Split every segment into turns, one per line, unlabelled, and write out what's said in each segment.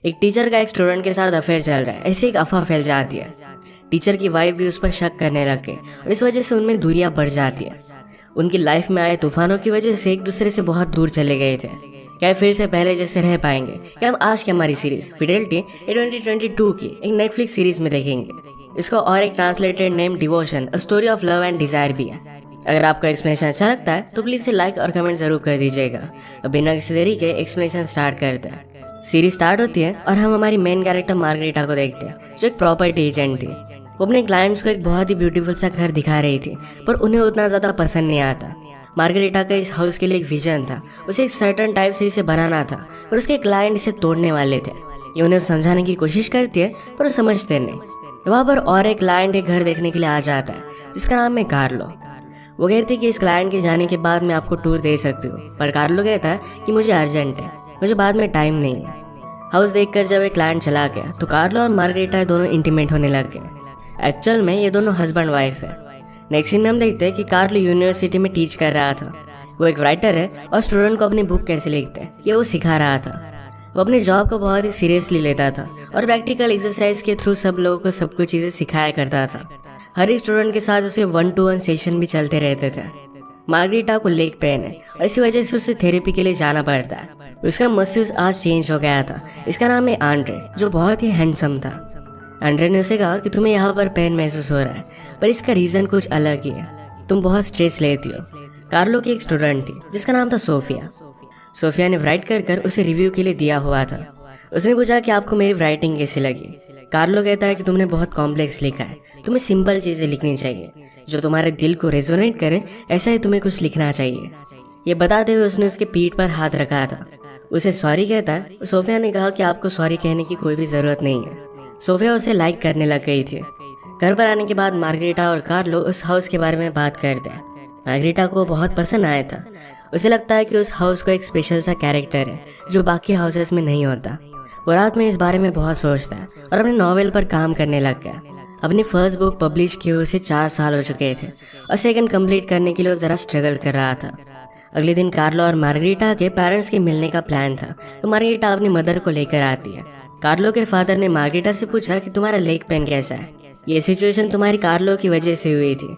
एक टीचर का एक स्टूडेंट के साथ अफेयर चल रहा है, ऐसे एक अफवाह फैल जाती है। टीचर की वाइफ भी उस पर शक करने लग गई और इस वजह से उनमें दूरियां बढ़ जाती है। उनकी लाइफ में आए तूफानों की वजह से एक दूसरे से बहुत दूर चले गए थे। क्या फिर से पहले जैसे रह पाएंगे, या हम आज की हमारी सीरीज फिडेलिटी 2022 की एक नेटफ्लिक्स सीरीज में देखेंगे। इसका और एक translated name devotion a story of love and desire भी है। अगर आपको एक्सप्लेनेशन अच्छा लगता है तो प्लीज से लाइक और कमेंट जरूर कर दीजिएगा। अब बिना किसी देरी के एक्सप्लेनेशन स्टार्ट करते हैं। सीरीज स्टार्ट होती है और हम हमारी मेन कैरेक्टर मार्गरेटा को देखते हैं, जो एक प्रॉपर्टी एजेंट थी। वो अपने क्लाइंट्स को एक बहुत ही ब्यूटीफुल सा घर दिखा रही थी, पर उन्हें उतना ज्यादा पसंद नहीं आता। मार्गरेटा का इस हाउस के लिए एक विजन था, उसे एक सर्टन टाइप से इसे बनाना था, पर उसके क्लाइंट इसे तोड़ने वाले थे। ये उन्हें समझाने की कोशिश करती है, पर वो समझते नहीं। वहाँ पर और एक क्लाइंट एक घर देखने के लिए आ जाता है, जिसका नाम है कार्लो। वो कहती है कि इस क्लाइंट के जाने के बाद मैं आपको टूर दे सकती हूँ, पर कार्लो कहता है कि मुझे अर्जेंट है, मुझे बाद में टाइम नहीं है। हाउस देखकर जब एक क्लाइंट चला गया तो कार्लो और मार्गरेटा दोनों इंटीमेट होने लग गए। एक्चुअल में ये दोनों हस्बैंड वाइफ है। नेक्स्ट सीन में हम देखते हैं कि कार्लो यूनिवर्सिटी में टीच कर रहा था। वो एक राइटर है और स्टूडेंट को अपनी बुक कैसे लिखते हैं ये वो सिखा रहा था। वो अपने जॉब को बहुत ही सीरियसली लेता था और प्रैक्टिकल एक्सरसाइज के थ्रू सब लोगों को सब कुछ चीजें सिखाया करता था। हर एक स्टूडेंट के साथ उसे 1-to-1 सेशन भी चलते रहते थे। मार्गरेटा को लेग पेन है और इसी वजह से उसे थेरेपी के लिए जाना पड़ता है। उसका मस्यूस आज चेंज हो गया था। इसका नाम है आंड्रे, जो बहुत ही हैंडसम था। आंड्रे ने उसे कहा कि तुम्हें यहाँ पर पेन महसूस हो रहा है, पर इसका रीजन कुछ अलग ही है। तुम बहुत स्ट्रेस लेती हो। कार्लो की एक स्टूडेंट थी जिसका नाम था सोफिया। सोफिया ने राइट कर उसे रिव्यू के लिए दिया हुआ था। उसने पूछा कि आपको मेरी राइटिंग कैसी लगी। कार्लो कहता है कि तुमने बहुत कॉम्प्लेक्स लिखा है, तुम्हें सिंपल चीजें लिखनी चाहिए, जो तुम्हारे दिल को रेजोनेट करे, ऐसा ही तुम्हें कुछ लिखना चाहिए। ये बताते हुए उसने उसके पीठ पर हाथ रखा था। उसे सॉरी कहता है। सोफिया ने कहा कि आपको सॉरी कहने की कोई भी जरूरत नहीं है। सोफिया उसे लाइक करने लग गई थी। घर पर आने के बाद मार्गरेटा और कार्लो उस हाउस के बारे में बात करते हैं। मार्गरेटा को बहुत पसंद आया था। उसे लगता है कि उस हाउस को एक स्पेशल सा कैरेक्टर है जो बाकी हाउसेस में नहीं होता। वो रात में इस बारे में बहुत सोचता है और अपने नॉवेल पर काम करने लग गया। अपनी फर्स्ट बुक पब्लिश किए हुए उसे 4 साल हो चुके थे और सेकंड कंप्लीट करने के लिए वो जरा स्ट्रगल कर रहा था। अगले दिन कार्लो और मार्गरेटा के पेरेंट्स के मिलने का प्लान था, तो मार्गरेटा अपनी मदर को लेकर आती है। कार्लो के फादर ने मार्गरेटा से पूछा कि तुम्हारा लेग पेन कैसा है। ये सिचुएशन तुम्हारी कार्लो की वजह से हुई थी।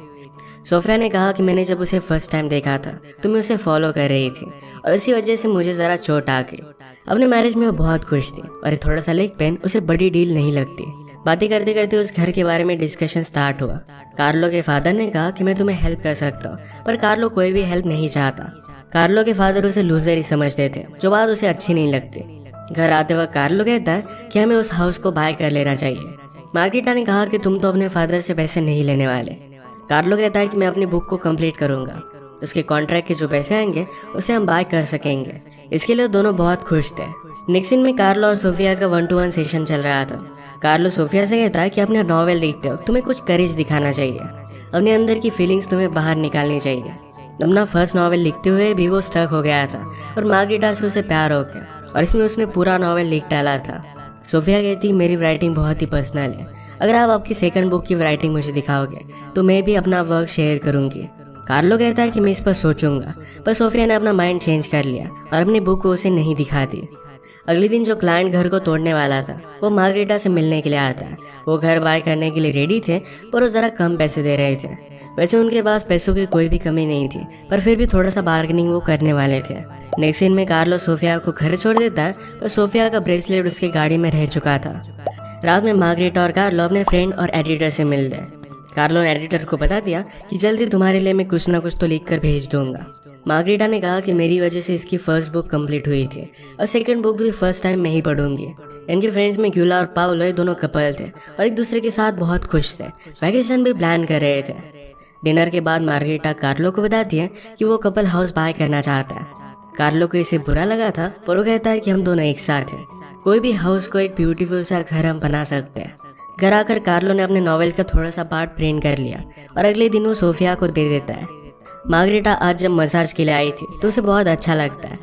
सोफिया ने कहा कि मैंने जब उसे फर्स्ट टाइम देखा था तो मैं उसे फॉलो कर रही थी और इसी वजह से मुझे जरा चोट आ गई। अपने मैरिज में वो बहुत खुश थी और थोड़ा सा लेग पेन उसे बड़ी डील नहीं लगती। बातें करते करते उस घर के बारे में डिस्कशन स्टार्ट हुआ। कार्लो के फादर ने कहा कि मैं तुम्हें हेल्प कर सकता हूँ, पर कार्लो कोई भी हेल्प नहीं चाहता। कार्लो के फादर उसे लूजर ही समझते थे, जो बात उसे अच्छी नहीं लगती। घर आते वक्त कार्लो कहता है कि हमें उस हाउस को बाय कर लेना चाहिए। मार्गरेटा ने कहा कि तुम तो अपने फादर से पैसे नहीं लेने वाले। कार्लो कहता है कि मैं अपनी बुक को कंप्लीट करूंगा, उसके कॉन्ट्रैक्ट के जो पैसे आएंगे उसे हम बाय कर सकेंगे। इसके लिए दोनों बहुत खुश थे। नेक्स्ट सीन में कार्लो और सोफिया का 1-to-1 सेशन चल रहा था। कार्लो सोफिया से कहता है कि अपना नॉवेल लिखते हो तुम्हें कुछ करेज दिखाना चाहिए, अपने अंदर की फीलिंग्स तुम्हें बाहर निकालनी चाहिए। अपना फर्स्ट नॉवेल लिखते हुए भी वो स्टक हो गया था और मार्गरेटा से उसे प्यार हो गया और इसमें उसने पूरा नॉवेल लिख डाला था। सोफिया कहती मेरी राइटिंग बहुत ही पर्सनल है, अगर आप आपकी सेकंड बुक की राइटिंग मुझे दिखाओगे तो मैं भी अपना वर्क शेयर करूंगी। कार्लो कहता है कि मैं इस पर सोचूंगा, पर सोफिया ने अपना माइंड चेंज कर लिया और अपनी बुक को उसे नहीं दिखाती। अगले दिन जो क्लाइंट घर को तोड़ने वाला था वो मार्गरेटा से मिलने के लिए आता है। वो घर बाय करने के लिए रेडी थे, पर वो जरा कम पैसे दे रहे थे। वैसे उनके पास पैसों की कोई भी कमी नहीं थी, पर फिर भी थोड़ा सा बार्गेनिंग वो करने वाले थे। नेक्स्ट सीन में कार्लो सोफिया को घर छोड़ देता है, पर सोफिया का ब्रेसलेट उसकी गाड़ी में रह चुका था। रात में मार्गरेटा और कार्लो अपने फ्रेंड और एडिटर से मिल गए। कार्लो ने एडिटर को बता दिया कि जल्दी तुम्हारे लिए मैं कुछ ना कुछ तो लिख कर भेज दूंगा। मार्गरेटा ने कहा कि मेरी वजह से इसकी फर्स्ट बुक कंप्लीट हुई थी और सेकंड बुक भी फर्स्ट टाइम मैं ही पढ़ूंगी। इनके फ्रेंड्स में ग्यूला और पाउलो ये दोनों कपल थे और एक दूसरे के साथ बहुत खुश थे। वैकेशन भी प्लान कर रहे थे। डिनर के बाद मार्गरेटा कार्लो को बताती है कि वो कपल हाउस बाय करना चाहता है। कार्लो को इसे बुरा लगा था, पर वो कहता है कि हम दोनों एक साथ हैं, कोई भी हाउस को एक ब्यूटीफुल सा घर हम बना सकते हैं। घर आकर कार्लो ने अपने नॉवेल का थोड़ा सा पार्ट प्रिंट कर लिया और अगले दिन वो सोफिया को दे देता है। मार्गरेटा आज जब मसाज के लिए आई थी तो उसे बहुत अच्छा लगता है।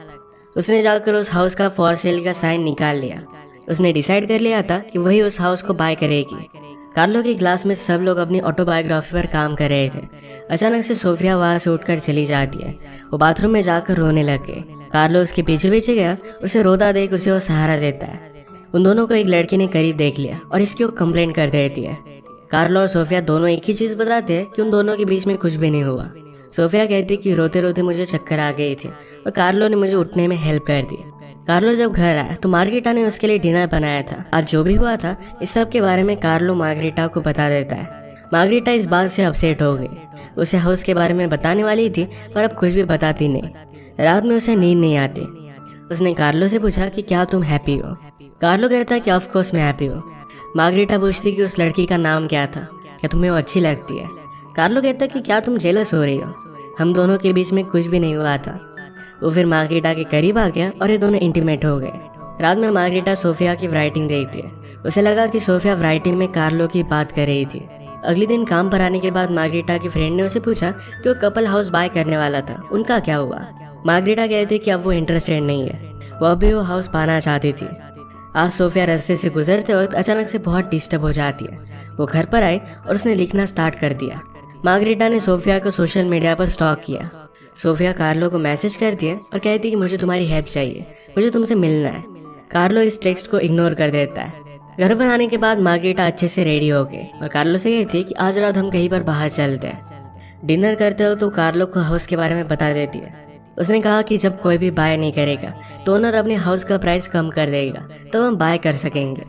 उसने जाकर उस हाउस का फॉर सेल का साइन निकाल लिया। उसने डिसाइड कर लिया था कि वही उस हाउस को बाय करेगी। कार्लो की क्लास में सब लोग अपनी ऑटोबायोग्राफी पर काम कर रहे थे। अचानक से सोफिया वहां से उठकर चली जाती है। वो बाथरूम में जाकर रोने लग गई। कार्लो उसके पीछे पीछे गया, उसे रोता देख उसे वो सहारा देता है। उन दोनों को एक लड़के ने करीब देख लिया और इसकी वो कंप्लेंट कर देती है। कार्लो और सोफिया दोनों एक ही चीज बताते हैं कि उन दोनों के बीच में कुछ भी नहीं हुआ। सोफिया कहती है कि रोते रोते मुझे चक्कर आ गई थी और कार्लो ने मुझे उठने में हेल्प कर दी। कार्लो जब घर आया तो मार्गरेटा ने उसके लिए डिनर बनाया था। आज जो भी हुआ था इस सब के बारे में कार्लो मार्गरेटा को बता देता है। मार्गरेटा इस बात से अपसेट हो गई। उसे हाउस के बारे में बताने वाली थी पर अब कुछ भी बताती नहीं। रात में उसे नींद नहीं आती। उसने कार्लो से पूछा कि क्या तुम हैप्पी हो। कार्लो कहता है कि ऑफ कोर्स मैं हैप्पी हूँ। मार्गरेटा पूछती कि उस लड़की का नाम क्या था, क्या तुम्हें वो अच्छी लगती है। कार्लो कहता कि क्या तुम जेलस हो रही हो, हम दोनों के बीच में कुछ भी नहीं हुआ था। वो फिर मार्गरेटा के करीब आ गया और ये दोनों इंटीमेट हो गए। रात में मार्गरेटा सोफिया की राइटिंग देखती है। उसे लगा कि सोफिया राइटिंग में कार्लो की बात कर रही थी। अगले दिन काम पर आने के बाद मार्गरेटा की फ्रेंड ने उसे पूछा कि वो कपल हाउस बाय करने वाला था, उनका क्या हुआ। मार्गरेटा कहती कि अब वो इंटरेस्टेड नहीं है, वो अभी वो हाउस पाना चाहती थी। आज सोफिया रास्ते से गुजरते वक्त अचानक से बहुत डिस्टर्ब हो जाती है। वो घर पर आई और उसने लिखना स्टार्ट कर दिया। मार्गरेटा ने सोफिया को सोशल मीडिया पर स्टॉक किया। सोफिया कार्लो को मैसेज करती है और कहती है कि मुझे तुम्हारी हेल्प चाहिए, मुझे तुमसे मिलना है। कार्लो इस टेक्स्ट को इग्नोर कर देता है। घर पर आने के बाद मार्गरेटा अच्छे से रेडी हो गई और कार्लो से कहती है कि आज रात हम कहीं पर बाहर चलते हैं। डिनर करते हो तो कार्लो को हाउस के बारे में बता देती है। उसने कहा कि जब कोई भी बाय नहीं करेगा तो ओनर अपने हाउस का प्राइस कम कर देगा, तो हम बाय कर सकेंगे।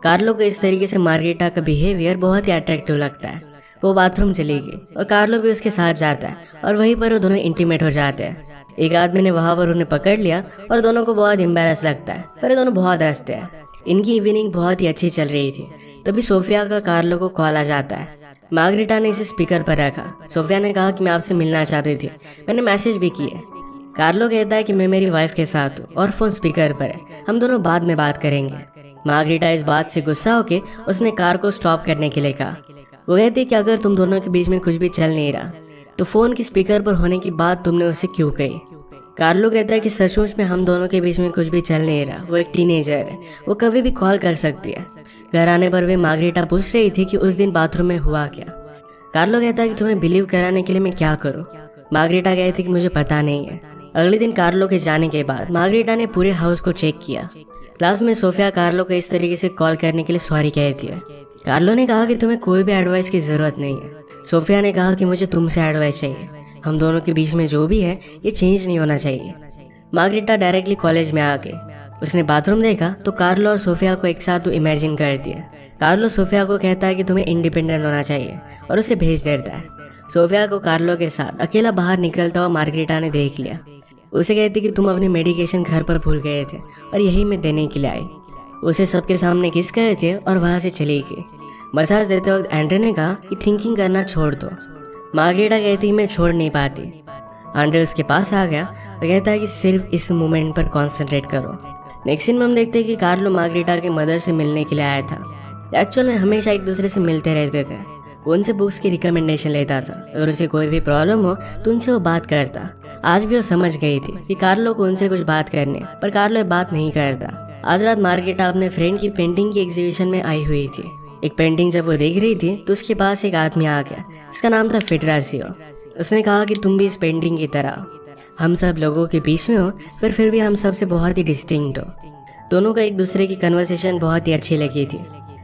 कार्लो को इस तरीके से मार्गरेटा का बिहेवियर बहुत ही अट्रैक्टिव लगता है। वो बाथरूम चली गई और कार्लो भी उसके साथ जाता है और वहीं पर वो दोनों इंटीमेट हो जाते हैं। एक आदमी ने वहां पर उन्हें पकड़ लिया और दोनों को बहुत एम्बैरस लगता है, पर ये दोनों बहुत हंसते हैं। इनकी इवनिंग बहुत ही अच्छी चल रही थी। तभी सोफिया का कार्लो को कॉल आ जाता है। मार्गरेटा ने इसे स्पीकर पर रखा। सोफिया ने कहा कि मैं आपसे मिलना चाहती थी, मैंने मैसेज भी किए। कार्लो कहता है कि मैं मेरी वाइफ के साथ हूँ और फोन स्पीकर पर है, हम दोनों बाद में बात करेंगे। मार्गरेटा इस बात से गुस्सा होकर उसने कार को स्टॉप करने के लिए कहा। वो कहती है कि अगर तुम दोनों के बीच में कुछ भी चल नहीं रहा तो फोन की स्पीकर पर होने की बात तुमने उसे क्यों कही। कार्लो कहता है कि सचमुच में हम दोनों के बीच में कुछ भी चल नहीं रहा, वो एक टीनेजर है, वो कभी भी कॉल कर सकती है। घर आने पर वे मार्गरेटा पूछ रही थी कि उस दिन बाथरूम में हुआ क्या। कार्लो कहता है कि तुम्हें बिलीव कराने के लिए मैं क्या करूं। मार्गरेटा कहती है कि मुझे पता नहीं है। अगले दिन कार्लो के जाने के बाद मार्गरेटा ने पूरे हाउस को चेक किया। क्लास में सोफिया कार्लो को इस तरीके से कॉल करने के लिए सॉरी कहती है। कार्लो ने कहा कि तुम्हें कोई भी एडवाइस की जरूरत नहीं है। सोफिया ने कहा कि मुझे तुमसे एडवाइस चाहिए, हम दोनों के बीच में जो भी है ये चेंज नहीं होना चाहिए। मार्गरेटा डायरेक्टली कॉलेज में आ गई। उसने बाथरूम देखा तो कार्लो और सोफिया को एक साथ इमेजिन कर दिया। कार्लो सोफिया को कहता है कि तुम्हें इंडिपेंडेंट होना चाहिए और उसे भेज देता है। सोफिया को कार्लो के साथ अकेला बाहर निकलता हुआ मार्गरेटा ने देख लिया। उसे कहती कि तुम अपने मेडिकेशन घर पर भूल गए थे और यही मैं देने के लिए आई। उसे सबके सामने किस करे थे और वहां से चली गई। मसाज देते वक्त एंड्रे ने कहा कि थिंकिंग करना छोड़ दो। मार्गरेटा कहती मैं छोड़ नहीं पाती। एंड्रे उसके पास आ गया और कहता है कि सिर्फ इस मोमेंट पर कॉन्सेंट्रेट करो। नेक्स्ट सीन में हम देखते हैं कि कार्लो मार्गरेटा के मदर से मिलने के लिए आया था। एक्चुअल में हमेशा एक दूसरे से मिलते रहते थे। वो उनसे बुक्स की रिकमेंडेशन लेता था। अगर उसे कोई भी प्रॉब्लम हो तो उनसे वो बात करता। आज भी वो समझ गई थी कि कार्लो को उनसे कुछ बात करने, पर कार्लो बात नहीं करता। आज रात मार्गरेटा अपने फ्रेंड की पेंटिंग की एग्जीबिशन में आई हुई थी। एक पेंटिंग जब वो देख रही थी तो उसके पास एक आदमी आ गया। इसका नाम था फेडरासियो। उसने कहा कि तुम भी इस पेंटिंग की तरह हम सब लोगों के बीच में हो, पर फिर भी हम सबसे बहुत ही डिस्टिंक्ट हो। दोनों का एक दूसरे की कन्वर्सेशन बहुत ही अच्छी लगी थी।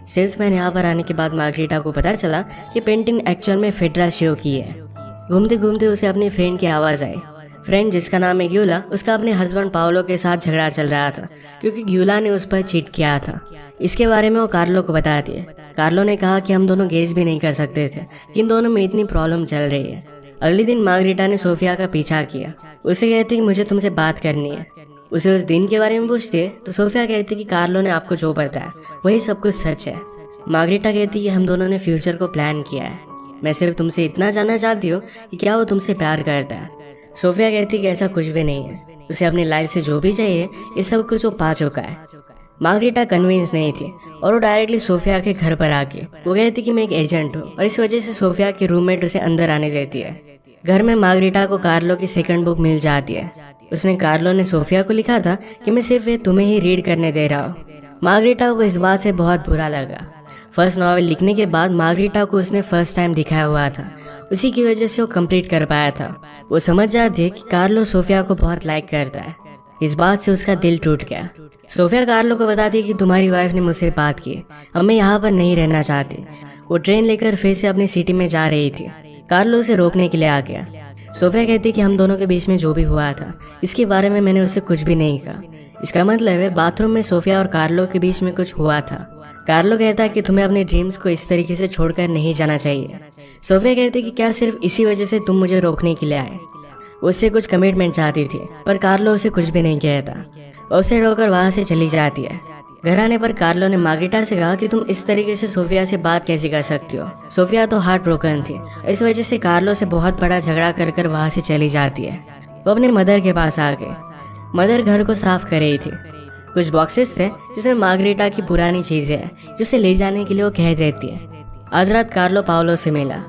सेल्समैन यहाँ पर आने के बाद मार्गरेटा को पता चला कि पेंटिंग एक्चुअल में फेडरासियो की है। घूमते घूमते उसे अपनी फ्रेंड की आवाज आई। फ्रेंड जिसका नाम है ग्यूला, उसका अपने हस्बैंड पाओलो के साथ झगड़ा चल रहा था क्योंकि ग्यूला ने उस पर चीट किया था। इसके बारे में वो कार्लो को बताती है। कार्लो ने कहा कि हम दोनों गेस भी नहीं कर सकते थे कि इन दोनों में इतनी प्रॉब्लम चल रही है। अगले दिन मार्गरेटा ने सोफिया का पीछा किया। उसे कहती कि मुझे तुमसे बात करनी है। उसे उस दिन के बारे में पूछती है तो सोफिया कहती कि कार्लो ने आपको जो बताया वही सब कुछ सच है। मार्गरेटा कहती कि हम दोनों ने फ्यूचर को प्लान किया है। मैं सिर्फ तुमसे इतना जानना चाहती हूँ कि क्या वो तुमसे प्यार करता है। सोफिया कहती कि ऐसा कुछ भी नहीं है, उसे अपनी लाइफ से जो भी चाहिए ये सब कुछ वो पा चुका है। मार्गरेटा कन्विंस नहीं थी और वो डायरेक्टली सोफिया के घर पर आके वो कहती कि मैं एक एजेंट हूँ और इस वजह से सोफिया की रूममेट उसे अंदर आने देती है। घर में मार्गरेटा को कार्लो की सेकंड बुक मिल जाती है। उसने कार्लो ने सोफिया को लिखा था कि मैं सिर्फ ये तुम्हें ही रीड करने दे रहा हूँ। मार्गरेटा को इस बात से बहुत बुरा लगा। फर्स्ट नॉवेल लिखने के बाद मार्गरेटा को उसने फर्स्ट टाइम दिखाया हुआ था, उसी की वजह से वो कंप्लीट कर पाया था। वो समझ जाती है कि कार्लो सोफिया को बहुत लाइक करता है। इस बात से उसका दिल टूट गया। सोफिया कार्लो को बताती कि तुम्हारी वाइफ ने मुझसे बात की, अब मैं यहाँ पर नहीं रहना चाहती। वो ट्रेन लेकर फिर से अपनी सिटी में जा रही थी। कार्लो उसे रोकने के लिए आ गया। सोफिया कहती कि हम दोनों के बीच में जो भी हुआ था इसके बारे में मैंने उससे कुछ भी नहीं कहा। इसका मतलब है बाथरूम में सोफिया और कार्लो के बीच में कुछ हुआ था। कार्लो कहता है कि तुम्हें अपने ड्रीम्स को इस तरीके से छोड़कर नहीं जाना चाहिए। सोफिया कहती कि क्या सिर्फ इसी वजह से तुम मुझे रोकने के लिए आए। उससे कुछ कमिटमेंट चाहती थी, पर कार्लो उसे कुछ भी नहीं कहता। उसे रोककर वहां से चली जाती है। घर आने पर कार्लो ने मार्गरेटा से कहा कि तुम इस तरीके से सोफिया से बात कैसे कर सकती हो। सोफिया तो हार्ट ब्रोकन थी। इस वजह से कार्लो से बहुत बड़ा झगड़ा कर वहां से चली जाती है। वो अपने मदर के पास आ गए। मदर घर को साफ कर रही थी। कुछ बॉक्सेस थे जिसमें मार्गरेटा की पुरानी चीजें हैं जिसे ले जाने के लिए वो कह देती है। आज रात कार्लो पावलो से मिला।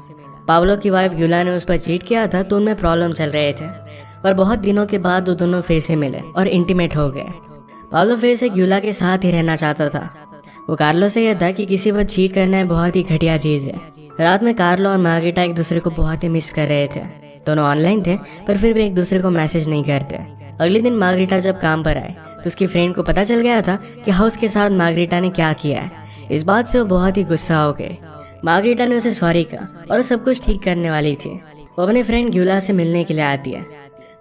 पावलो की वाइफ ग्यूला ने उस पर चीट किया था तो उनमें प्रॉब्लम चल रहे थे, पर बहुत दिनों के बाद वो दोनों फिर से मिले और इंटीमेट हो गए। पावलो फिर से ग्यूला के साथ ही रहना चाहता था। वो कार्लो से कहता कि किसी पर चीट करना बहुत ही घटिया चीज है। रात में कार्लो और मार्गरेटा एक दूसरे को बहुत ही मिस कर रहे थे। दोनों ऑनलाइन थे पर फिर भी एक दूसरे को मैसेज नहीं करते। अगले दिन मार्गरेटा जब काम पर आए तो उसकी फ्रेंड को पता चल गया था कि हाउस के साथ मार्गरेटा ने क्या किया है। इस बात से वो बहुत ही गुस्सा हो गए। मार्गरेटा ने उसे सॉरी कहा और सब कुछ ठीक करने वाली थी। वो अपने फ्रेंड ग्यूला से मिलने के लिए आती है।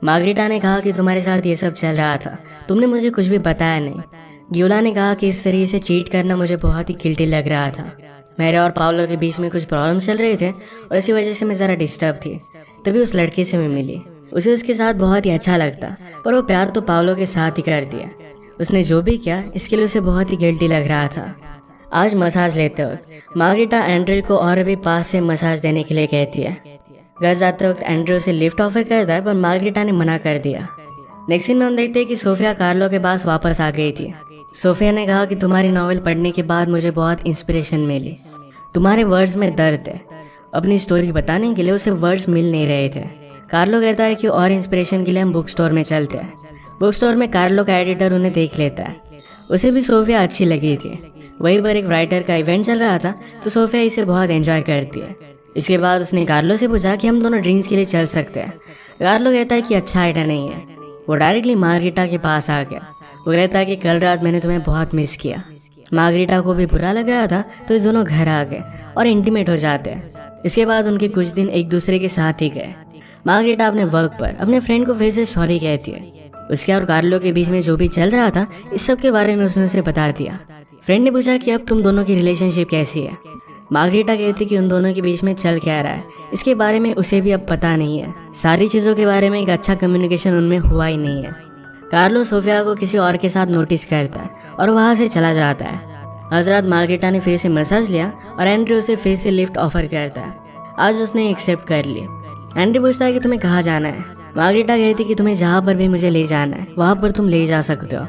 मार्गरेटा ने कहा कि तुम्हारे साथ ये सब चल रहा था, तुमने मुझे कुछ भी बताया नहीं। ग्यूला ने कहा कि इस तरीके से चीट करना मुझे बहुत ही गिल्टी लग रहा था। मेरे और पावलो के बीच में कुछ प्रॉब्लम चल रहे थे और इसी वजह से मैं ज़रा डिस्टर्ब थी। तभी उस लड़के से मैं मिली। उसे उसके साथ बहुत ही अच्छा लगता, पर वो प्यार तो पावलो के साथ ही कर दिया। उसने जो भी किया इसके लिए उसे बहुत ही गिल्टी लग रहा था। आज मसाज लेते वक्त मार्गरेटा एंड्रयू को और भी पास से मसाज देने के लिए कहती है। घर जाते वक्त एंड्रयू से लिफ्ट ऑफर करता है पर मार्गरेटा ने मना कर दिया। नेक्स्ट सीन में हम देखते हैं कि सोफिया कार्लो के पास वापस आ गई थी। सोफिया ने कहा कि तुम्हारी नॉवेल पढ़ने के बाद मुझे बहुत इंस्पिरेशन मिली। तुम्हारे वर्ड्स में दर्द है। अपनी स्टोरी बताने के लिए उसे वर्ड्स मिल नहीं रहे थे। कार्लो कहता है कि और इंस्पिरेशन के लिए हम बुक स्टोर में चलते हैं। बुक स्टोर में कार्लो का एडिटर उन्हें देख लेता है। उसे भी सोफिया अच्छी लगी थी। वहीं पर एक राइटर का इवेंट चल रहा था तो सोफिया इसे बहुत एंजॉय करती है। इसके बाद उसने कार्लो से पूछा कि हम दोनों ड्रिंक्स के लिए चल सकते हैं। कार्लो कहता है कि अच्छा आइडिया नहीं है। वो डायरेक्टली मार्गरेटा के पास आ गया। वो कहता है कि कल रात मैंने तुम्हें बहुत मिस किया। मार्गरेटा को भी बुरा लग रहा था तो ये दोनों घर आ गए और इंटीमेट हो जाते हैं। इसके बाद उनके कुछ दिन एक दूसरे के साथ ही गए। मार्गरेटा अपने वर्क पर अपने फ्रेंड को फिर से सॉरी कहती है। उसके और कार्लो के बीच में जो भी चल रहा था इस सब के बारे में उसने उसे बता दिया। फ्रेंड ने पूछा कि अब तुम दोनों की रिलेशनशिप कैसी है। मार्गरेटा कहती कि उन दोनों के बीच में चल क्या रहा है इसके बारे में उसे भी अब पता नहीं है। सारी चीज़ों के बारे में एक अच्छा कम्युनिकेशन उनमें हुआ ही नहीं है। कार्लो सोफिया को किसी और के साथ नोटिस करता है और वहाँ से चला जाता है। आज रात मार्गरेटा ने फिर से मसाज लिया और एंड्रयू उसे फिर से लिफ्ट ऑफर करता है। आज उसने एक्सेप्ट कर ली। एंड्रयू पूछता है कि तुम्हें कहाँ जाना है। मार्गरेटा कहती कि तुम्हें जहाँ पर भी मुझे ले जाना है वहाँ पर तुम ले जा सकते हो।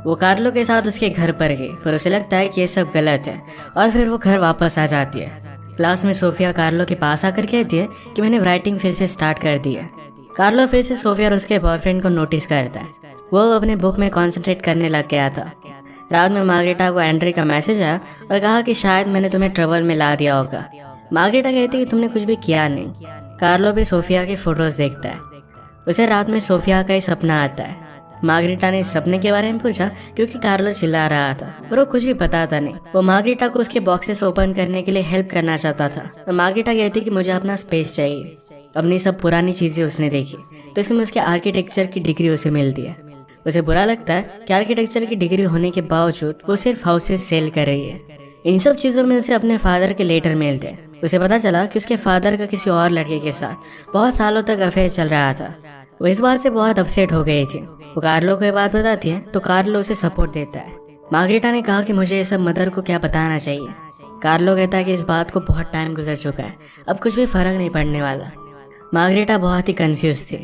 वो कार्लो के साथ उसके घर पर गई पर उसे लगता है कि ये सब गलत है और फिर वो घर वापस आ जाती है। क्लास में सोफिया कार्लो के पास आकर कहती है कि मैंने राइटिंग फिर से स्टार्ट कर दी है। कार्लो फिर से सोफिया और उसके बॉयफ्रेंड को नोटिस करता है। वो अपने बुक में कॉन्सेंट्रेट करने लग गया था। रात में मार्गरेटा को एंड्रयू का मैसेज आया और कहा कि शायद मैंने तुम्हें ट्रबल में ला दिया होगा। मार्गरेटा कहती कि तुमने कुछ भी किया नहीं। कार्लो भी सोफिया के फोटोज देखता है। उसे रात में सोफिया का ही सपना आता है। मार्गरेटा ने इस सपने के बारे में पूछा क्योंकि कार्लो चिल्ला रहा था पर वो कुछ भी बताता नहीं। वो मार्गरेटा को उसके बॉक्सेस ओपन करने के लिए हेल्प करना चाहता था और मार्गरेटा कहती कि मुझे अपना स्पेस चाहिए। अपनी सब पुरानी चीजें उसने देखी तो इसमें उसके आर्किटेक्चर की डिग्री उसे मिलती है। उसे बुरा लगता है कि आर्किटेक्चर की डिग्री होने के बावजूद वो सिर्फ हाउसेस सेल कर रही है। इन सब चीज़ों में उसे अपने फादर के लेटर मिलते हैं। उसे पता चला कि उसके फादर का किसी और लड़के के साथ बहुत सालों तक अफेयर चल रहा था। वो इस बात से बहुत अपसेट हो गई थी। वो कार्लो को ये बात बताती है तो कार्लो उसे सपोर्ट देता है। मार्गरेटा ने कहा कि मुझे ये सब मदर को क्या बताना चाहिए। कार्लो कहता है कि इस बात को बहुत टाइम गुजर चुका है, अब कुछ भी फर्क नहीं पड़ने वाला। मार्गरेटा बहुत ही कंफ्यूज थी।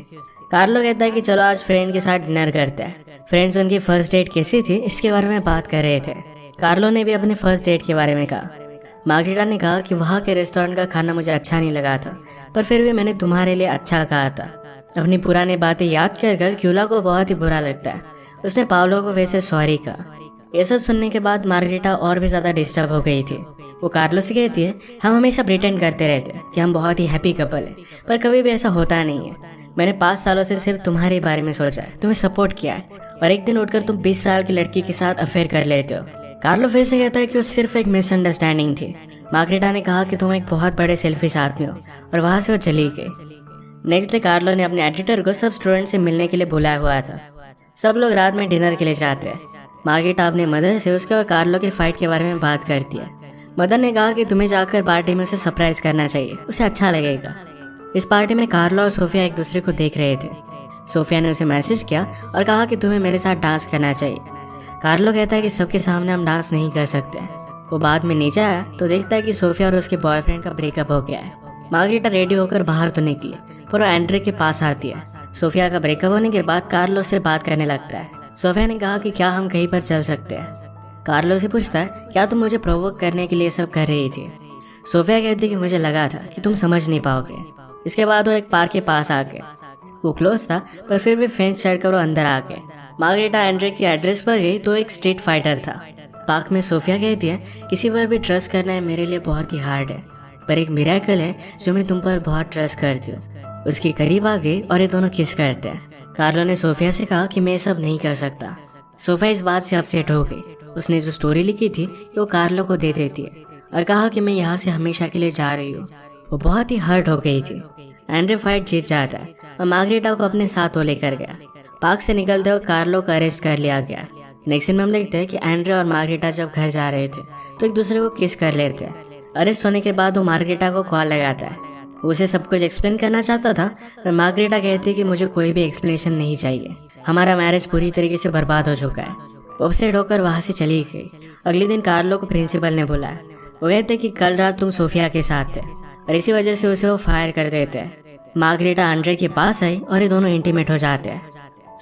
कार्लो कहता है कि चलो आज फ्रेंड के साथ डिनर करते हैं। फ्रेंड्स उनकी फर्स्ट डेट कैसी थी इसके बारे में बात कर रहे थे। कार्लो ने भी अपने फर्स्ट डेट के बारे में कहा। मार्गरेटा ने कहा कि वहाँ के रेस्टोरेंट का खाना मुझे अच्छा नहीं लगा था पर फिर भी मैंने तुम्हारे लिए अच्छा कहा था। अपनी पुरानी बातें याद कर ग्यूला को बहुत ही बुरा लगता है। उसने पावलो को वैसे सॉरी कहा। ये सब सुनने के बाद मार्गरेटा और भी ज़्यादा डिस्टर्ब हो गई थी। वो कार्लो से कहती है हम हमेशा प्रिटेंड करते रहते हैं कि हम बहुत ही हैप्पी कपल हैं पर कभी भी ऐसा होता नहीं है। मैंने 5 सालों से सिर्फ तुम्हारे बारे में सोचा है, तुम्हें सपोर्ट किया है और एक दिन उठकर तुम 20 साल की लड़की के साथ अफेयर कर लेते हो। कार्लो फिर से कहता है कि वो सिर्फ एक मिसअंडरस्टैंडिंग थी। मार्गरेटा ने कहा कि तुम एक बहुत बड़े सेल्फिश आदमी हो, और वहां से वो चली गई। नेक्स्ट डे कार्लो ने अपने एडिटर को सब स्टूडेंट से मिलने के लिए बुलाया हुआ था। सब लोग रात में डिनर के लिए जाते हैं। मार्गरेटा अपने मदर से उसके और कार्लो के फाइट के बारे में बात करती है। मदर ने कहा कि तुम्हें जाकर पार्टी में उसे सरप्राइज करना चाहिए, उसे अच्छा लगेगा। इस पार्टी में कार्लो और सोफिया एक दूसरे को देख रहे थे। सोफिया ने उसे मैसेज किया और कहा कि तुम्हें मेरे साथ डांस करना चाहिए। कार्लो कहता है कि सबके सामने हम डांस नहीं कर सकते। वो बाद में नीचे आया तो देखता है कि सोफिया और उसके बॉयफ्रेंड का ब्रेकअप हो गया है। मार्गरेटा रेडी होकर बाहर तो निकली, पर वो एंड्रे के पास आती है। सोफिया का ब्रेकअप होने के बाद कार्लो से बात करने लगता है। सोफिया ने कहा कि क्या हम कहीं पर चल सकते हैं। कार्लो से पूछता है, क्या तुम मुझे प्रोवोक करने के लिए सब कर रही थी? सोफिया कहती है कि मुझे लगा था कि तुम समझ नहीं पाओगे। इसके बाद वो एक पार्क के पास आ गए। वो क्लोज था, पर फिर भी फेंस चढ़कर वो अंदर आ गए। मार्गरेटा एंड्रे की एड्रेस पर गई तो एक स्ट्रीट फाइटर था। पार्क में सोफिया कहती है, किसी पर भी ट्रस्ट करना है मेरे लिए बहुत ही हार्ड है, पर एक मिरेकल है जो मैं तुम पर बहुत ट्रस्ट करती हूँ। उसके करीब आ गई और ये दोनों किस करते हैं। कार्लो ने सोफिया से कहा कि मैं ये सब नहीं कर सकता। सोफिया इस बात से अपसेट हो गई। उसने जो स्टोरी लिखी थी वो कार्लो को दे देती है और कहा कि मैं यहाँ से हमेशा के लिए जा रही हूँ। वो बहुत ही हर्ट हो गई थी। एंड्रे फाइट जीत जाता है और मार्गरेटा को अपने साथ वो लेकर गया। पार्क से निकलते हुए कार्लो को अरेस्ट कर लिया गया। नेक्स्ट सीन में हम देखते हैं कि एंड्रे और मार्गरेटा जब घर जा रहे थे तो एक दूसरे को किस कर लेते हैं। अरेस्ट होने के बाद वो मार्गरेटा को कॉल लगाता है। वो उसे सब कुछ एक्सप्लेन करना चाहता था, पर मार्गरेटा कहती है कि मुझे कोई भी एक्सप्लेनेशन नहीं चाहिए, हमारा मैरिज पूरी तरीके से बर्बाद हो चुका है। वो अपसेट होकर वहाँ से चली गई। अगले दिन कार्लो को प्रिंसिपल ने बुलाया। वो कहते कि कल रात तुम सोफिया के साथ थे और इसी वजह से उसे वो फायर कर देते हैं। मार्गरेटा एंड्रे के पास आई और ये दोनों इंटीमेट हो जाते हैं।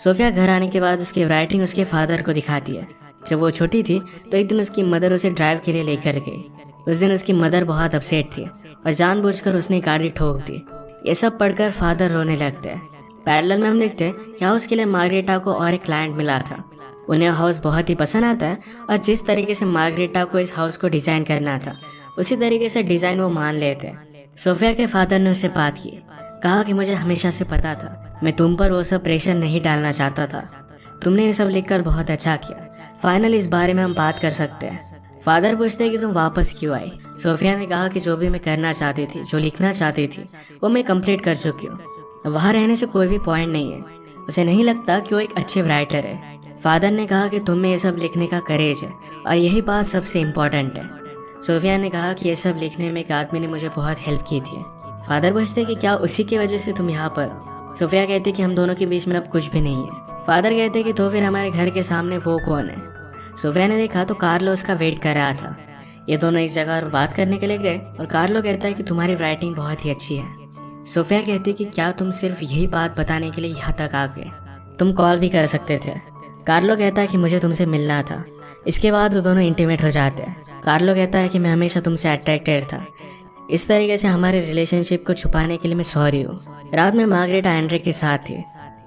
सोफिया घर आने के बाद उसकी राइटिंग उसके फादर को दिखाती है। जब वो छोटी थी तो एक दिन उसकी मदर उसे ड्राइव के लिए लेकर गई। उस दिन उसकी मदर बहुत अपसेट थी और जानबूझकर उसने गाड़ी ठोक दी। ये सब पढ़कर फादर रोने लगते हैं। पैरेलल में हम देखते हैं कि हाउस के लिए मार्गरेटा को और एक क्लाइंट मिला था। उन्हें हाउस बहुत ही पसंद आता है और जिस तरीके से मार्गरेटा को इस हाउस को डिजाइन करना था उसी तरीके से डिजाइन वो मान लेते हैं। सोफिया के फादर ने उससे बात की, कहा कि मुझे हमेशा से पता था, मैं तुम पर वो सब प्रेशर नहीं डालना चाहता था। तुमने ये सब लिखकर बहुत अच्छा किया। फाइनली इस बारे में हम बात कर सकते हैं। फादर पूछते हैं कि तुम वापस क्यों आई। सोफिया ने कहा कि जो भी मैं करना चाहती थी, जो लिखना चाहती थी, वो मैं कंप्लीट कर चुकी हूँ। वहाँ रहने से कोई भी पॉइंट नहीं है। उसे नहीं लगता कि वो एक अच्छे राइटर है। फादर ने कहा कि तुम में ये सब लिखने का करेज है और यही बात सबसे इम्पोर्टेंट है। सोफिया ने कहा कि ये सब लिखने में एक आदमी ने मुझे बहुत हेल्प की थी। फादर पूछते कि क्या उसी की वजह से तुम यहाँ पर हो। सोफिया कहती कि हम दोनों के बीच में अब कुछ भी नहीं है। फादर कहते कि तो फिर हमारे घर के सामने वो कौन है। सोफिया ने देखा तो कार्लो उसका वेट कर रहा था। ये दोनों एक जगह और बात करने के लिए गए और कार्लो कहता है कि तुम्हारी राइटिंग बहुत ही अच्छी है। सोफिया कहती कि क्या तुम सिर्फ यही बात बताने के लिए यहाँ तक आ गए, तुम कॉल भी कर सकते थे। कार्लो कहता है कि मुझे तुमसे मिलना था। इसके बाद वो दोनों इंटीमेट हो जाते हैं। कार्लो कहता है कि मैं हमेशा तुमसे अट्रैक्टेड था। इस तरीके से हमारे रिलेशनशिप को छुपाने के लिए मैं सॉरी हूँ। रात में मार्गरेटा एंड्रे के साथ थी।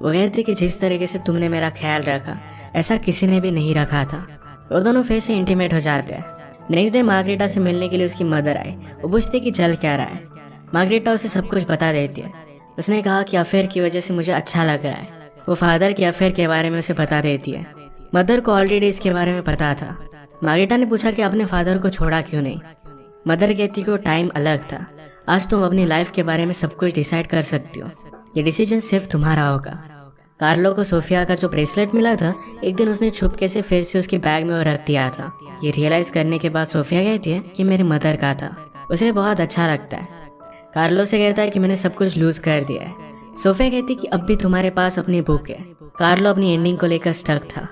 वो कहती कि जिस तरीके से तुमने मेरा ख्याल रखा ऐसा किसी ने भी नहीं रखा था। वो दोनों फिर से इंटीमेट हो जाते हैं। नेक्स्ट डे मार्गरेटा से मिलने के लिए उसकी मदर आई। वो पूछती कि चल क्या रहा है। मार्गरेटा उसे सब कुछ बता देती है। उसने कहा कि अफेयर की वजह से मुझे अच्छा लग रहा है। वो फादर के अफेयर के बारे में उसे बता देती है। मदर को ऑलरेडी इसके बारे में पता था। मार्गरेटा ने पूछा कि अपने फादर को छोड़ा क्यों नहीं। मदर कहती कि वो टाइम अलग था, आज तुम अपनी लाइफ के बारे में सब कुछ डिसाइड कर सकती हो, ये डिसीजन सिर्फ तुम्हारा होगा। कार्लो को सोफिया का जो ब्रेसलेट मिला था एक दिन उसने छुपके से फिर से उसके बैग में वो रख दिया था। ये रियलाइज करने के बाद सोफिया कहती है कि मेरी मदर का था। उसे बहुत अच्छा लगता है। कार्लो से कहता है कि मैंने सब कुछ लूज कर दिया है। सोफिया कहती कि अब भी तुम्हारे पास अपनी बुक है। कार्लो अपनी एंडिंग को लेकर स्टक था।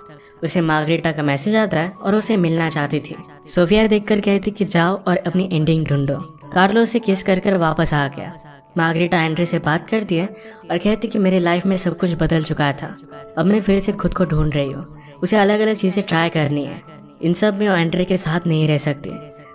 उसे मार्गरेटा का मैसेज आता है और उसे मिलना चाहती थी। सोफिया देखकर कहती कि जाओ और अपनी एंडिंग ढूंढो। कार्लो से किस कर वापस आ गया। मार्गरेटा एंड्रे से बात करती है और कहती कि मेरे लाइफ में सब कुछ बदल चुका था, अब मैं फिर से खुद को ढूंढ रही हूँ। उसे अलग अलग चीजें ट्राई करनी है। इन सब में वो एंड्रे के साथ नहीं रह सकती।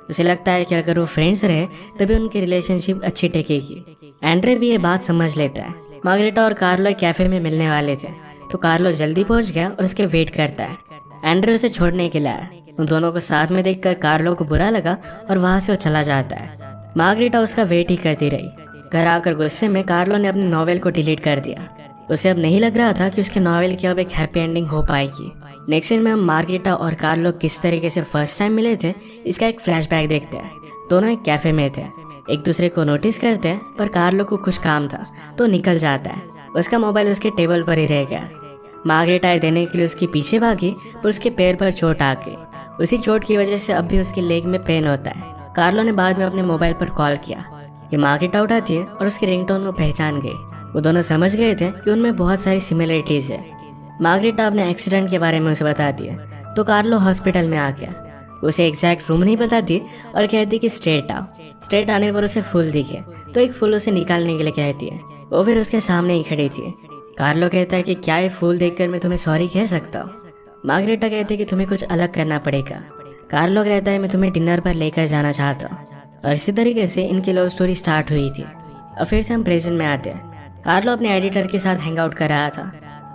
उसे लगता है कि अगर वो फ्रेंड्स रहे तभी उनकी रिलेशनशिप अच्छी टेकेगी। एंड्रे भी ये बात समझ लेता है। मार्गरेटा और कार्लो एक कैफे में मिलने वाले थे तो कार्लो जल्दी पहुंच गया और उसके वेट करता है। एंड्रे उसे छोड़ने के लिए आया। उन दोनों को साथ में देखकर कार्लो को बुरा लगा और वहां से वो चला जाता है। मार्गरेटा उसका वेट ही करती रही। घर आकर गुस्से में कार्लो ने अपनी नॉवेल को डिलीट कर दिया। उसे अब नहीं लग रहा था कि उसके नॉवेल की अब एक हैप्पी एंडिंग हो पाएगी। नेक्स्ट सीन में हम मार्गरेटा और कार्लो किस तरीके से फर्स्ट टाइम मिले थे इसका एक फ्लैशबैक देखते हैं। दोनों एक कैफे में थे, एक दूसरे को नोटिस करते हैं, पर कार्लो को कुछ काम था तो निकल जाता है। उसका मोबाइल उसके टेबल पर ही रह गया। मार्गरेटा देने के लिए उसके पीछे भागी, पर उसके पैर पर चोट आ गई। उसी चोट की वजह से अब भी उसके लेग में पेन होता है। कार्लो ने बाद में अपने मोबाइल पर कॉल किया। ये मार्गरेटा उठाती है और उसकी रिंगटोन को पहचान गई। वो दोनों समझ गए थे कि उनमें बहुत सारी सिमिलरिटीज है। मार्गरेटा अपने एक्सीडेंट के बारे में उसे बताती है, तो कार्लो हॉस्पिटल में आ गया। उसे एग्जैक्ट रूम नहीं बताती और कहती कि स्ट्रेट आओ। स्ट्रेट आने पर उसे फूल दिखे तो एक फूल उसे निकालने के लिए कहती है। वो फिर उसके सामने ही खड़ी थी। कार्लो कहता है कि क्या ये फूल देखकर मैं तुम्हें सॉरी कह सकता हूँ। मार्गरेटा कहती है कि तुम्हें कुछ अलग करना पड़ेगा। कार्लो कहता है मैं तुम्हें डिनर पर लेकर जाना चाहता हूँ। और इसी तरीके से इनकी लव स्टोरी स्टार्ट हुई थी। और फिर से हम प्रेजेंट में आते हैं। कार्लो अपने एडिटर के साथ हैंग आउट कर रहा था।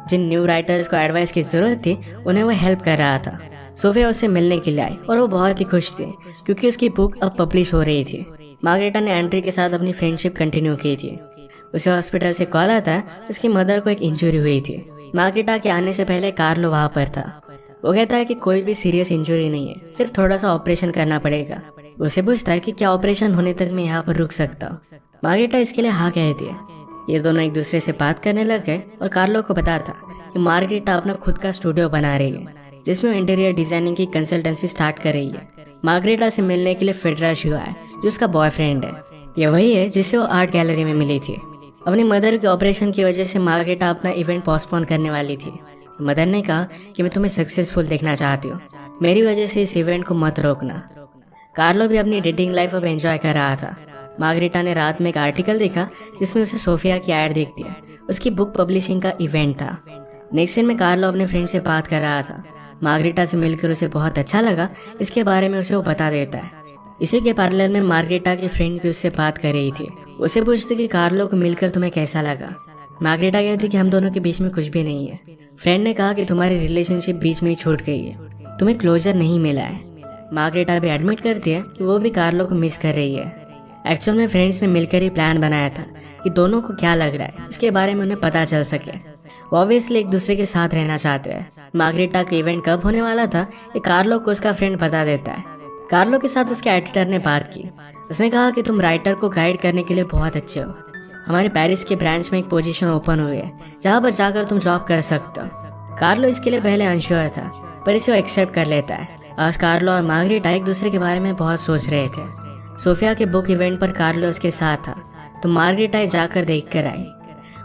जिन न्यू राइटर्स को एडवाइस की जरूरत थी उन्हें वो हेल्प कर रहा था। सोफिया उससे मिलने के लिए आई और वो बहुत ही खुश थी क्योंकि उसकी बुक अब पब्लिश हो रही थी। मार्गरेटा ने एंड्री के साथ अपनी फ्रेंडशिप कंटिन्यू की थी। उसे हॉस्पिटल से कॉल आता है, उसकी मदर को एक इंजरी हुई थी। मार्गरेटा के आने से पहले कार्लो वहाँ पर था। वो कहता है कि कोई भी सीरियस इंजरी नहीं है, सिर्फ थोड़ा सा ऑपरेशन करना पड़ेगा। उसे पूछता है कि क्या ऑपरेशन होने तक मैं यहाँ पर रुक सकता हूँ। मार्गरेटा इसके लिए हाँ कहती है। ये दोनों एक दूसरे से बात करने लग गए और कार्लो को पता था कि मार्गरेटा अपना खुद का स्टूडियो बना रही है जिसमें वो इंटीरियर डिजाइनिंग की कंसल्टेंसी स्टार्ट कर रही है। मार्गरेटा से मिलने के लिए फेडरस हुआ है जो उसका बॉयफ्रेंड है। ये वही है जिससे वो आर्ट गैलरी में मिली थी। अपनी मदर के ऑपरेशन की वजह से मार्गरेटा अपना इवेंट पोस्टपोन करने वाली थी। मदर ने कहा कि मैं तुम्हें सक्सेसफुल देखना चाहती हूँ, मेरी वजह से इस इवेंट को मत रोकना। कार्लो भी अपनी डेटिंग लाइफ अब एंजॉय कर रहा था। मार्गरेटा ने रात में एक आर्टिकल देखा जिसमें उसे सोफिया की ऐड दिखती है। उसकी बुक पब्लिशिंग का इवेंट था। नेक्स्ट सीन में कार्लो अपने फ्रेंड से बात कर रहा था। मार्गरेटा से मिलकर उसे बहुत अच्छा लगा, इसके बारे में उसे वो बता देता है। इसी के पैरेलल में मार्गरेटा की फ्रेंड भी उससे बात कर रही थी। उसे पूछती कि कार्लो को मिलकर तुम्हें कैसा लगा। मार्गरेटा कहती कि हम दोनों के बीच में कुछ भी नहीं है। फ्रेंड ने कहा कि तुम्हारी रिलेशनशिप बीच में ही छूट गई है, तुम्हें क्लोजर नहीं मिला है। मार्गरेटा भी एडमिट करती है कि वो भी कार्लो को मिस कर रही है। एक्चुअल में फ्रेंड्स ने मिलकर ही प्लान बनाया था कि दोनों को क्या लग रहा है इसके बारे में उन्हें पता चल सके। वो ऑब्वियसली एक दूसरे के साथ रहना चाहते हैं। मार्गरेटा का इवेंट कब होने वाला था ये कार्लो को उसका फ्रेंड बता देता है। कार्लो के साथ उसके एडिटर ने बात की। उसने कहा कि तुम राइटर को गाइड करने के लिए बहुत अच्छे हो। हमारे पेरिस के ब्रांच में एक पोजीशन ओपन हुई है जहाँ पर जाकर तुम जॉब कर सकते हो। कार्लो इसके लिए पहले अनश्योर था पर इसे वो एक्सेप्ट कर लेता है। आज कार्लो और मार्गरेटा एक दूसरे के बारे में बहुत सोच रहे थे। सोफिया के बुक इवेंट पर कार्लो उसके साथ था तो मार्गरेटा जाकर देख कर आई।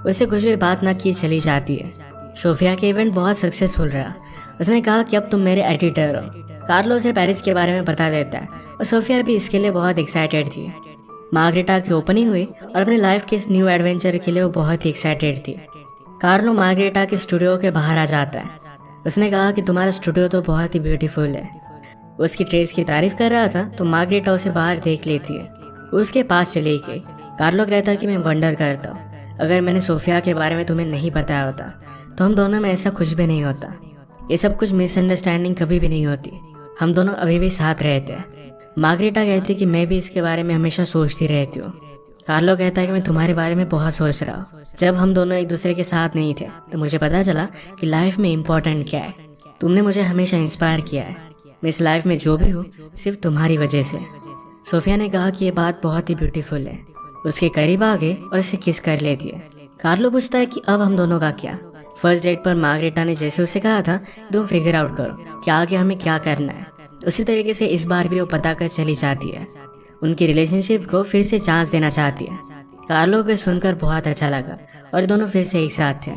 उसे कुछ भी बात ना किए चली जाती है। सोफिया के इवेंट बहुत सक्सेसफुल रहा। उसने कहा कि अब तुम मेरे एडिटर हो। कार्लो उसे पेरिस के बारे में बता देता है और सोफिया भी इसके लिए बहुत एक्साइटेड थी। मार्गरेटा की ओपनिंग हुई और अपने लाइफ के इस न्यू एडवेंचर के लिए वो बहुत ही एक्साइटेड थी। कार्लो मार्गरेटा के स्टूडियो के बाहर आ जाता है। उसने कहा कि तुम्हारा स्टूडियो तो बहुत ही ब्यूटीफुल है। उसकी ट्रेस की तारीफ कर रहा था तो मार्गरेटा उसे बाहर देख लेती है। उसके पास चली गई। कार्लो कहता कि मैं वंडर करता हूँ, अगर मैंने सोफिया के बारे में तुम्हें नहीं बताया होता तो हम दोनों में ऐसा कुछ भी नहीं होता। ये सब कुछ मिसअंडरस्टैंडिंग कभी भी नहीं होती। हम दोनों अभी भी साथ रहते हैं। मार्गरेटा कहती कि मैं भी इसके बारे में हमेशा सोचती रहती हूँ। कार्लो कहता है कि मैं तुम्हारे बारे में बहुत सोच रहा हूँ। जब हम दोनों एक दूसरे के साथ नहीं थे तो मुझे पता चला कि लाइफ में इम्पोर्टेंट क्या है। तुमने मुझे हमेशा इंस्पायर किया है। मैं इस लाइफ में जो भी हूँ सिर्फ तुम्हारी वजह से। सोफिया ने कहा कि ये बात बहुत ही ब्यूटीफुल है। उसके करीब आ गए और इसे किस कर लेती है। कार्लो पूछता है कि अब हम दोनों का क्या। फर्स्ट डेट पर मार्गरेटा ने जैसे उसे कहा था तुम फिगर आउट करो कि आगे हमें क्या करना है, उसी तरीके से इस बार भी वो पता कर चली जाती है। उनकी रिलेशनशिप को फिर से चांस देना चाहती है। कार्लो को सुनकर बहुत अच्छा लगा और दोनों फिर से एक साथ थे।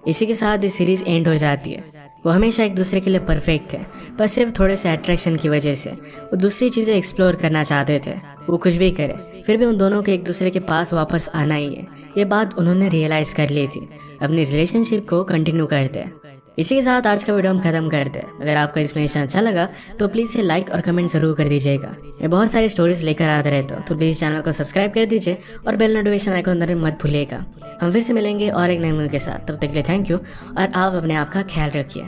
इसी के साथ ये सीरीज एंड हो जाती है। वो हमेशा एक दूसरे के लिए परफेक्ट थे पर सिर्फ थोड़े से अट्रैक्शन की वजह से वो दूसरी चीज़ें एक्सप्लोर करना चाहते थे। वो कुछ भी करे फिर भी उन दोनों को एक दूसरे के पास वापस आना ही है, ये बात उन्होंने रियलाइज़ कर ली थी। अपनी रिलेशनशिप को कंटिन्यू करते हैं। इसी के साथ आज का वीडियो हम खत्म करते हैं। अगर आपका एक्सप्लेनेशन अच्छा लगा तो प्लीज़ इसे लाइक और कमेंट जरूर कर दीजिएगा। मैं बहुत सारी स्टोरीज लेकर आते रहता हूँ तो प्लीज़ चैनल को सब्सक्राइब कर दीजिए और बेल नोटिफिकेशन आइकॉन दबाना मत भूलिएगा। हम फिर से मिलेंगे और एक नए मूवी के साथ। तब तक के लिए थैंक यू और आप अपने आप का ख्याल रखिए।